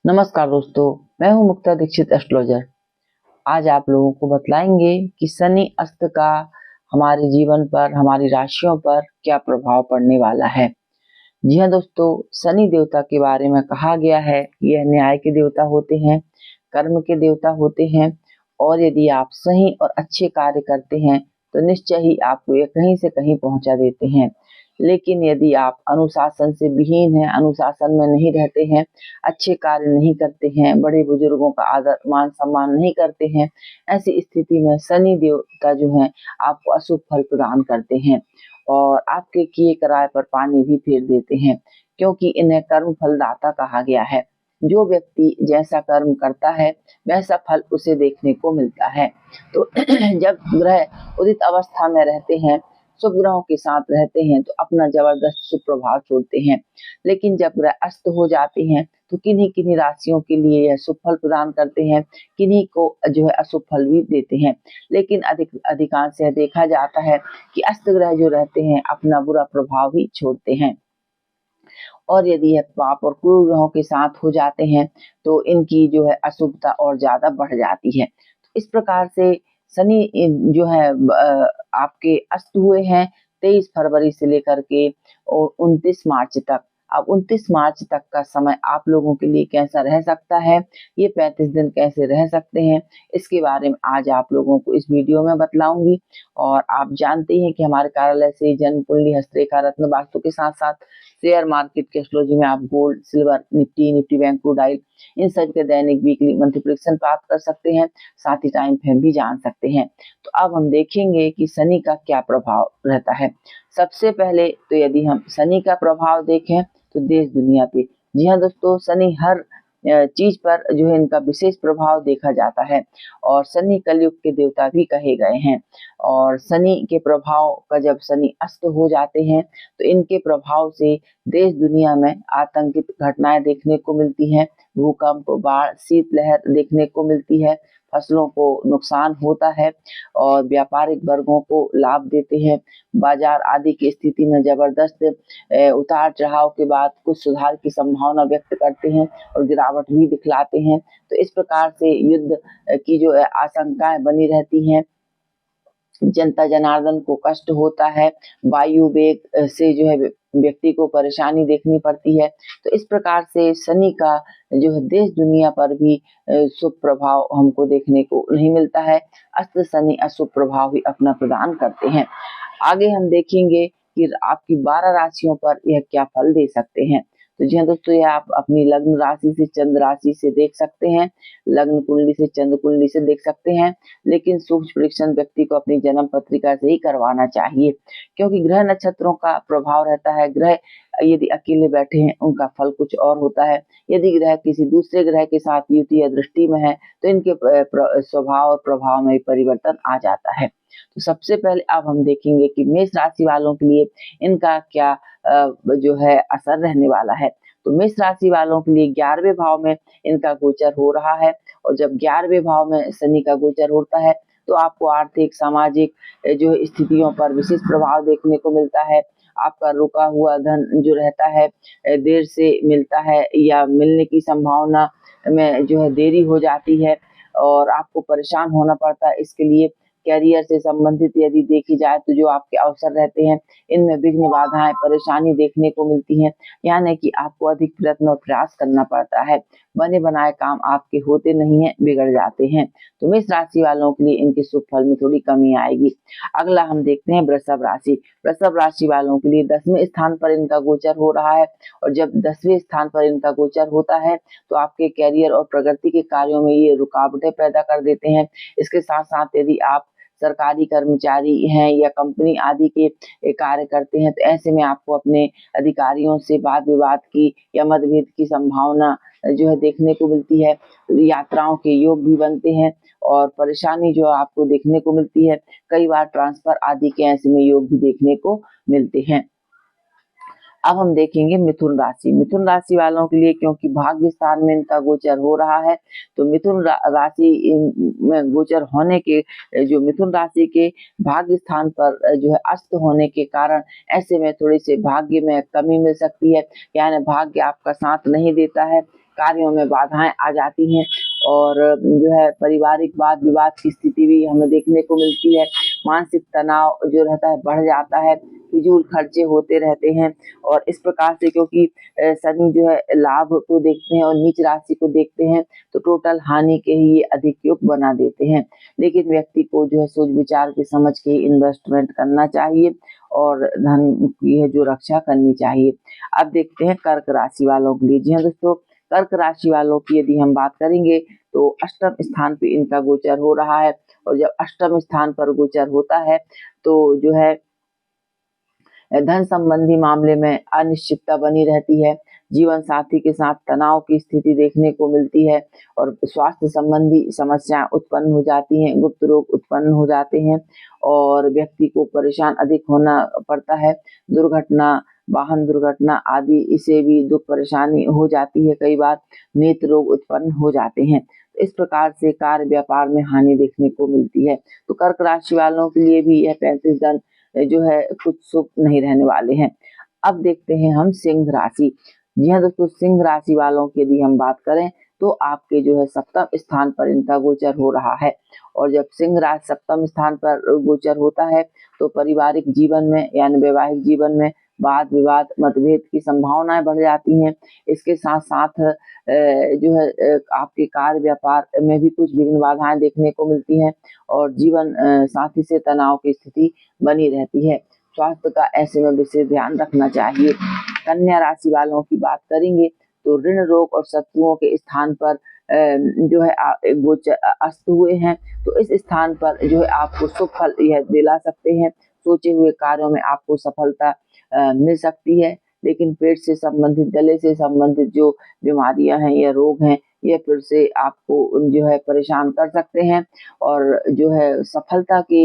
नमस्कार दोस्तों, मैं हूं मुक्ता दीक्षित एस्ट्रोलॉजर। आज आप लोगों को बतलाएंगे कि शनि अस्त का हमारे जीवन पर, हमारी राशियों पर क्या प्रभाव पड़ने वाला है। जी हाँ दोस्तों, शनि देवता के बारे में कहा गया है कि यह न्याय के देवता होते हैं, कर्म के देवता होते हैं और यदि आप सही और अच्छे कार्य करते हैं तो निश्चय ही आपको ये कहीं से कहीं पहुंचा देते हैं। लेकिन यदि आप अनुशासन से विहीन हैं, अनुशासन में नहीं रहते हैं, अच्छे कार्य नहीं करते हैं, बड़े बुजुर्गों का आदर मान सम्मान नहीं करते हैं, ऐसी स्थिति में शनि देवता जो है आपको अशुभ फल प्रदान करते हैं और आपके किए कराए पर पानी भी फेर देते हैं, क्योंकि इन्हें कर्म फलदाता कहा गया है। जो व्यक्ति जैसा कर्म करता है वैसा फल उसे देखने को मिलता है। तो जब ग्रह उदित अवस्था में रहते हैं, शुभ ग्रहों के साथ रहते हैं तो अपना जबरदस्त सुप्रभाव छोड़ते हैं। लेकिन जब ग्रह अस्त हो जाते हैं तो किन्हीं किन्हीं राशियों के लिए यह शुभ फल प्रदान करते हैं, किन्हीं को जो है अशुभ फल भी देते हैं। लेकिन अधिकांश यह देखा जाता है कि अस्त ग्रह जो रहते हैं अपना बुरा प्रभाव ही छोड़ते हैं। और यदि यह पाप और क्रूर ग्रहों के साथ हो जाते हैं तो इनकी जो है अशुभता और ज्यादा बढ़ जाती है। तो इस प्रकार से शनि जो है आपके अस्त हुए हैं 23 फरवरी से लेकर के और 29 मार्च तक। अब 29 मार्च तक का समय आप लोगों के लिए कैसा रह सकता है, ये 35 दिन कैसे रह सकते हैं, इसके बारे में आज आप लोगों को इस वीडियो में बतलाऊंगी। और आप जानते हैं कि हमारे कार्यालय से जन्म कुंडली, हस्तरेखा, रत्न वास्तु के साथ साथ शेयर मार्केट के एस्ट्रोलॉजी में आप gold, silver, Nifty Bank, crude oil, इन सब के दैनिक, वीकली, मंथली प्रेडिक्शन प्राप्त कर सकते हैं। साथ ही टाइम फ्रेम भी जान सकते हैं। तो अब हम देखेंगे कि शनि का क्या प्रभाव रहता है। सबसे पहले तो यदि हम शनि का प्रभाव देखें तो देश दुनिया पे, जी हाँ दोस्तों, शनि हर चीज पर जो है इनका विशेष प्रभाव देखा जाता है और शनि कलयुग के देवता भी कहे गए हैं। और शनि के प्रभाव का जब शनि अस्त हो जाते हैं तो इनके प्रभाव से देश दुनिया में आतंकित घटनाएं देखने को मिलती हैं, भूकंप, बाढ़, शीतलहर देखने को मिलती है, फसलों को नुकसान होता है और व्यापारिक वर्गों को लाभ देते हैं। बाजार आदि की स्थिति में जबरदस्त उतार चढ़ाव के बाद कुछ सुधार की संभावना व्यक्त करते हैं और गिरावट भी दिखलाते हैं। तो इस प्रकार से युद्ध की जो आशंकाएं बनी रहती हैं, जनता जनार्दन को कष्ट होता है, वायु वेग से जो है व्यक्ति को परेशानी देखनी पड़ती है। तो इस प्रकार से शनि का जो है देश दुनिया पर भी शुभ प्रभाव हमको देखने को नहीं मिलता है। अस्त शनि अशुभ प्रभाव ही अपना प्रदान करते हैं। आगे हम देखेंगे कि आपकी 12 राशियों पर यह क्या फल दे सकते हैं। तो जी हाँ दोस्तों, यह आप अपनी लग्न राशि से, चंद्र राशि से देख सकते हैं, लग्न कुंडली से, चंद्र कुंडली से देख सकते हैं। लेकिन सूक्ष्म परीक्षण व्यक्ति को अपनी जन्म पत्रिका से ही करवाना चाहिए, क्योंकि ग्रह नक्षत्रों का प्रभाव रहता है। ग्रह यदि अकेले बैठे हैं उनका फल कुछ और होता है, यदि ग्रह किसी दूसरे ग्रह के साथ युति या दृष्टि में है तो इनके स्वभाव और प्रभाव में परिवर्तन आ जाता है। तो सबसे पहले अब हम देखेंगे कि मेष राशि वालों के लिए इनका क्या जो है असर रहने वाला है। तो मेष राशि वालों के लिए 11वें भाव में इनका गोचर हो रहा है और जब 11वें भाव में शनि का गोचर होता है तो आपको आर्थिक, सामाजिक जो स्थितियों पर विशेष प्रभाव देखने को मिलता है। आपका रुका हुआ धन जो रहता है देर से मिलता है या मिलने की संभावना में जो है देरी हो जाती है और आपको परेशान होना पड़ता है। इसके लिए कैरियर से संबंधित यदि देखी जाए तो जो आपके अवसर रहते हैं इनमें विघ्न, बाधाएं, परेशानी देखने को मिलती हैं, यानी कि आपको अधिक प्रयत्न और प्रयास करना पड़ता है। बने बनाए काम आपके होते नहीं है, बिगड़ जाते हैं। तो मेष राशि वालों के लिए इनके शुभ फल में थोड़ी कमी आएगी। अगला हम देखते हैं वृषभ राशि। वृषभ राशि वालों के लिए 10वें स्थान पर इनका गोचर हो रहा है और जब 10वें स्थान पर इनका गोचर होता है तो आपके कैरियर और प्रगति के कार्यों में ये रुकावटें पैदा कर देते हैं। इसके साथ साथ यदि आप सरकारी कर्मचारी हैं या कंपनी आदि के कार्य करते हैं तो ऐसे में आपको अपने अधिकारियों से वाद विवाद की या मतभेद की संभावना जो है देखने को मिलती है। यात्राओं के योग भी बनते हैं और परेशानी जो आपको देखने को मिलती है, कई बार ट्रांसफर आदि के ऐसे में योग भी देखने को मिलते हैं। अब हम देखेंगे मिथुन राशि। मिथुन राशि वालों के लिए क्योंकि भाग्य स्थान में इनका गोचर हो रहा है तो मिथुन राशि में गोचर होने के जो मिथुन राशि के भाग्य स्थान पर जो है अस्त होने के कारण ऐसे में थोड़ी सी भाग्य में कमी मिल सकती है, यानी भाग्य आपका साथ नहीं देता है। कार्यों में बाधाएं आ जाती हैं और जो है पारिवारिक वाद विवाद की स्थिति भी हमें देखने को मिलती है। मानसिक तनाव जो रहता है बढ़ जाता है, फिजूल खर्चे होते रहते हैं और इस प्रकार से क्योंकि शनि जो है लाभ को देखते हैं और नीच राशि को देखते हैं तो टोटल हानि के ही ये अधिक योग बना देते हैं। लेकिन व्यक्ति को जो है सोच विचार के समझ के इन्वेस्टमेंट करना चाहिए और धन की है जो रक्षा करनी चाहिए। अब देखते हैं कर्क राशि वालों के लिए। जी हाँ दोस्तों, कर्क राशि वालों की यदि हम बात करेंगे तो अष्टम स्थान पे इनका गोचर हो रहा है और जब अष्टम स्थान पर गोचर होता है तो जो है धन संबंधी मामले में अनिश्चितता बनी रहती है, जीवन साथी के साथ तनाव की स्थिति देखने को मिलती है और स्वास्थ्य संबंधी समस्याएं उत्पन्न हो जाती हैं, गुप्त रोग उत्पन्न हो जाते हैं और व्यक्ति को परेशान अधिक होना पड़ता है। दुर्घटना, वाहन दुर्घटना आदि इसे भी दुख परेशानी हो जाती है, कई बार नेत्र रोग उत्पन्न हो जाते हैं। इस प्रकार से कार्य व्यापार में हानि देखने को मिलती है। तो कर्क राशि वालों के लिए भी यह 35 दिन जो है कुछ शुभ नहीं रहने वाले हैं। अब देखते हैं हम सिंह राशि। जी हाँ दोस्तों, सिंह राशि वालों की यदि हम बात करें तो आपके जो है सप्तम स्थान पर इनका गोचर हो रहा है और जब सिंह राशि सप्तम स्थान पर गोचर होता है तो पारिवारिक जीवन में यानी वैवाहिक जीवन में वाद विवाद मतभेद की संभावनाएं बढ़ जाती हैं। इसके साथ साथ जो है आपके कार्य व्यापार में भी कुछ विघ्न बाधाएं देखने को मिलती हैं और जीवन साथी से तनाव की स्थिति बनी रहती है। स्वास्थ्य का ऐसे में विशेष ध्यान रखना चाहिए। कन्या राशि वालों की बात करेंगे तो ऋण रोग और शत्रुओं के स्थान पर जो है गोचर अस्त हुए हैं तो इस स्थान पर जो है आपको शुभ फल यह दिला सकते हैं। सोचे हुए कार्यों में आपको सफलता मिल सकती है, लेकिन पेट से संबंधित, गले से संबंधित जो बीमारियां हैं या रोग हैं ये फिर से आपको जो है परेशान कर सकते हैं और जो है सफलता के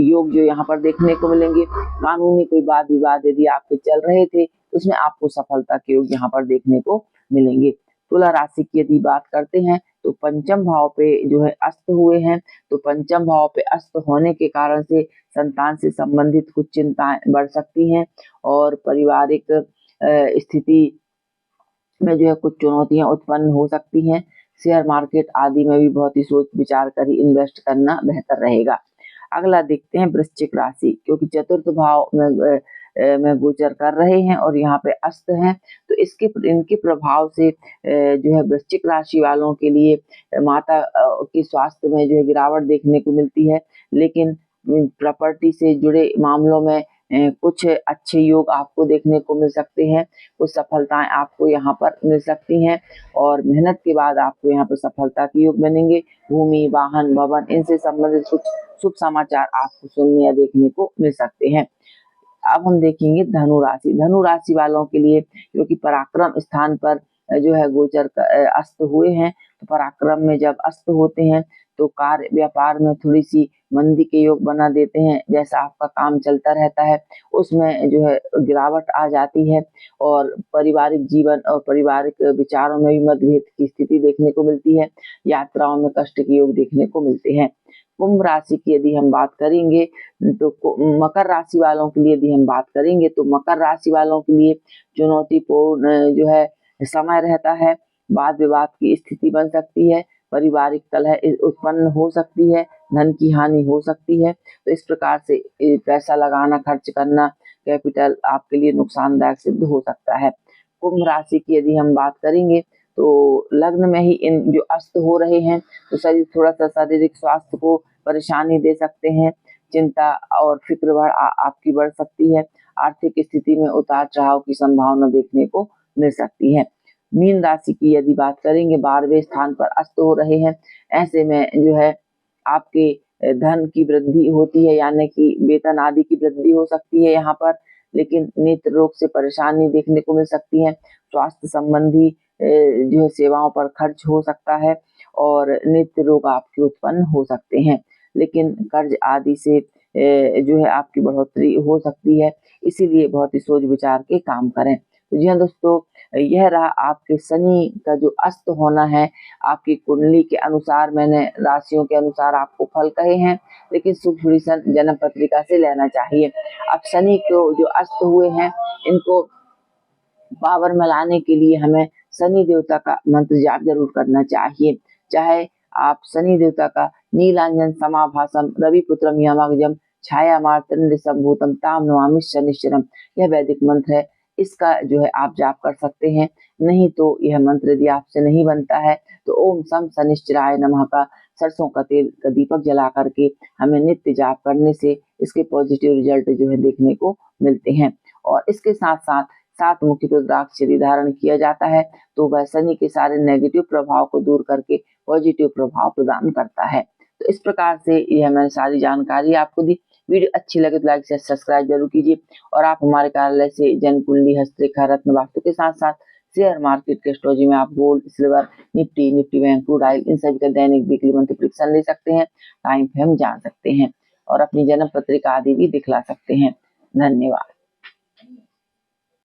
योग जो यहाँ पर देखने को मिलेंगे। कानूनी कोई वाद विवाद यदि आपके चल रहे थे उसमें आपको सफलता के योग यहाँ पर देखने को मिलेंगे। तुला राशि की यदि बात करते हैं तो पंचम भाव पे जो है अस्त हुए हैं तो पंचम भाव पे अस्त होने के कारण से संतान से संबंधित कुछ चिंताएं बढ़ सकती हैं और पारिवारिक स्थिति में जो है कुछ चुनौतियां उत्पन्न हो सकती हैं। शेयर मार्केट आदि में भी बहुत ही सोच विचार कर ही इन्वेस्ट करना बेहतर रहेगा। अगला देखते हैं वृश्चिक राशि, क्योंकि चतुर्थ भाव में गोचर कर रहे हैं और यहाँ पे अस्त हैं तो इनके प्रभाव से जो है वृश्चिक राशि वालों के लिए माता के स्वास्थ्य में जो है गिरावट देखने को मिलती है। लेकिन प्रॉपर्टी से जुड़े मामलों में कुछ अच्छे योग आपको देखने को मिल सकते हैं, कुछ सफलताएं आपको यहाँ पर मिल सकती हैं और मेहनत के बाद आपको यहाँ पर सफलता के योग बनेंगे। भूमि, वाहन, भवन इनसे संबंधित कुछ शुभ समाचार आपको सुनने या देखने को मिल सकते हैं। अब हम देखेंगे धनु राशि। धनु राशि वालों के लिए क्योंकि पराक्रम स्थान पर जो है गोचर अस्त हुए हैं तो पराक्रम में जब अस्त होते हैं तो कार्य व्यापार में थोड़ी सी मंदी के योग बना देते हैं। जैसा आपका काम चलता रहता है उसमें जो है गिरावट आ जाती है और पारिवारिक जीवन और पारिवारिक विचारों में भी मतभेद की स्थिति देखने को मिलती है। यात्राओं में कष्ट के योग देखने को मिलते हैं। कुंभ राशि की यदि हम बात करेंगे तो मकर राशि वालों के लिए यदि हम बात करेंगे तो मकर राशि वालों के लिए चुनौतीपूर्ण जो है समय रहता है। वाद विवाद की स्थिति बन सकती है, पारिवारिक कलह उत्पन्न हो सकती है, धन की हानि हो सकती है। तो इस प्रकार से पैसा लगाना, खर्च करना, कैपिटल आपके लिए नुकसानदायक सिद्ध हो सकता है। कुंभ राशि की यदि हम बात करेंगे तो लग्न में ही इन जो अस्त हो रहे हैं तो शरीर थोड़ा सा शारीरिक स्वास्थ्य को परेशानी दे सकते हैं। चिंता और फिक्र आपकी बढ़ सकती है। आर्थिक स्थिति में उतार चढ़ाव की संभावना देखने को मिल सकती है। मीन राशि की यदि बात करेंगे 12वें स्थान पर अस्त हो रहे हैं, ऐसे में जो है आपके धन की वृद्धि होती है यानी कि वेतन आदि की वृद्धि हो सकती है यहाँ पर, लेकिन नेत्र रोग से परेशानी देखने को मिल सकती है। स्वास्थ्य संबंधी जो है सेवाओं पर खर्च हो सकता है और नेत्र रोग आपके उत्पन्न हो सकते हैं। लेकिन कर्ज आदि से जो है आपकी बढ़ोतरी हो सकती है, इसीलिए बहुत ही सोच विचार के काम करें। तो जी हाँ दोस्तों, यह रहा आपके शनि का जो अस्त होना है। आपकी कुंडली के अनुसार मैंने राशियों के अनुसार आपको फल कहे हैं, लेकिन सुपरविजन जन्म पत्रिका से लेना चाहिए। अब शनि को जो अस्त हुए हैं इनको पावर में लाने के लिए हमें शनि देवता का मंत्र जाप जरूर करना चाहिए। चाहे आप शनि देवता का नीलांजन समाभासम रविपुत्रम यमग्जम छाया मार्तंड संभूतम ताम नमामि शनिश्चरम, यह वैदिक मंत्र है। इसका जो है आप जाप कर सकते हैं। नहीं तो यह मंत्र यदि आपसे नहीं बनता है तो ओम सम शनिश्चराय नमः का सरसों का तेल का दीपक जला करके हमें नित्य जाप करने से इसके पॉजिटिव रिजल्ट जो है देखने को मिलते हैं। और इसके साथ साथ 7 मुखी रुद्राक्ष यदि धारण किया जाता है तो वह शनि के सारे नेगेटिव प्रभाव को दूर करके पॉजिटिव प्रभाव प्रदान करता है। तो इस प्रकार से यह मैंने सारी जानकारी आपको दी। वीडियो अच्छी लगे तो लाइक से सब्सक्राइब जरूर कीजिए। और आप हमारे कार्यालय से जन कुंडली, हस्तरेखा, रत्न वास्तु के साथ साथ शेयर मार्केट के एस्ट्रोलॉजी में आप gold, silver, Nifty Bank, crude oil, इन सभी का दैनिक, वीकली, मंथली प्रेडिक्शन ले सकते हैं। टाइम फ्रेम जान सकते हैं और अपनी जन्म पत्रिका आदि भी दिखला सकते हैं। धन्यवाद।